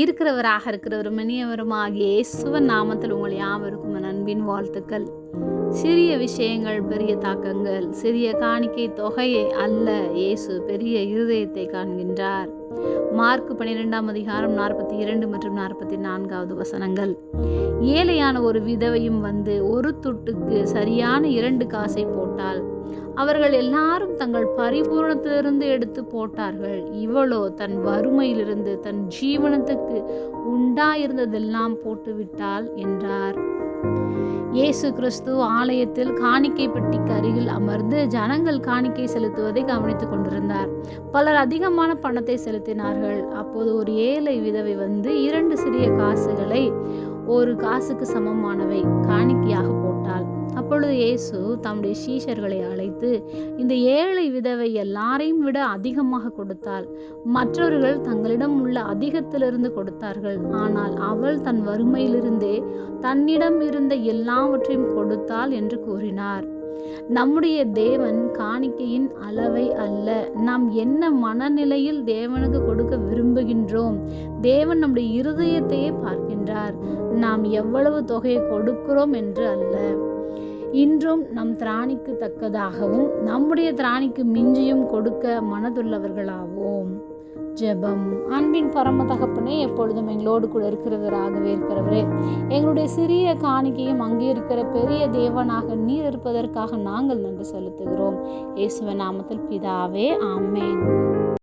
இருக்கிறவராக இருக்கிறவரும் இனியவருமாகிய இயேசுவின் நாமத்தில் உங்கள் யாவருக்கும் என் அன்பின் வாழ்த்துக்கள். சிறிய விஷயங்கள் பெரிய தாக்கங்கள், சிறிய காணிக்கை தொகையை அல்ல, இயேசு பெரிய இருதயத்தை காண்கின்றார். மார்க் 12ஆம் அதிகாரம் 42 மற்றும் 44வது வசனங்கள். ஏழையான ஒரு விதவையும் வந்து ஒரு துட்டுக்கு சரியான 2 காசை போட்டாள். அவர்கள் எல்லாரும் தங்கள் பரிபூரணத்திலிருந்து எடுத்து போட்டார்கள். இவளோ தன் வறுமையிலிருந்து தன் ஜீவனத்துக்கு உண்டாயிருந்ததெல்லாம் போட்டுவிட்டாள் என்றார். இயேசு கிறிஸ்து ஆலயத்தில் காணிக்கை பெட்டிக்கு அருகில் அமர்ந்து ஜனங்கள் காணிக்கை செலுத்துவதை கவனித்துக் கொண்டிருந்தார். பலர் அதிகமான பணத்தை செலுத்தினார்கள். அப்போது ஒரு ஏழை விதவை வந்து 2 சிறிய காசுகளை 1 காசுக்கு சமமானவை காணிக்கையாக போட்டாள். அப்பொழுது இயேசு தம்முடைய சீஷர்களை அழைத்து, இந்த ஏழை விதவை எல்லாரையும் விட அதிகமாக கொடுத்தாள். மற்றவர்கள் தங்களிடம் உள்ள அதிகத்திலிருந்து கொடுத்தார்கள். ஆனால் அவள் தன் வறுமையிலிருந்தே தன்னிடம் இருந்த எல்லாவற்றையும் கொடுத்தாள் என்று கூறினார். நம்முடைய தேவன் காணிக்கையின் அளவை அல்ல, நாம் என்ன மனநிலையில் தேவனுக்கு கொடுக்க விரும்புகின்றோம். தேவன் நம்முடைய இருதயத்தையே பார்க்கின்றார். நாம் எவ்வளவு தொகையை கொடுக்கிறோம் என்று அல்ல. இன்றும் நம் திராணிக்கு தக்கதாகவும் நம்முடைய திராணிக்கு மிஞ்சியும் கொடுக்க மனதுள்ளவர்களாவோம். ஜெபம். அன்பின் பரம தகப்பனே, எப்பொழுதும் எங்களோடு கூட இருக்கிறவராகவே இருக்கிறவரே, எங்களுடைய சிறிய காணிக்கையும் அங்கே இருக்கிற பெரிய தேவனாக நீர் இருப்பதற்காக நாங்கள் நன்றி செலுத்துகிறோம். இயேசுவின் நாமத்தில் பிதாவே, ஆமென்.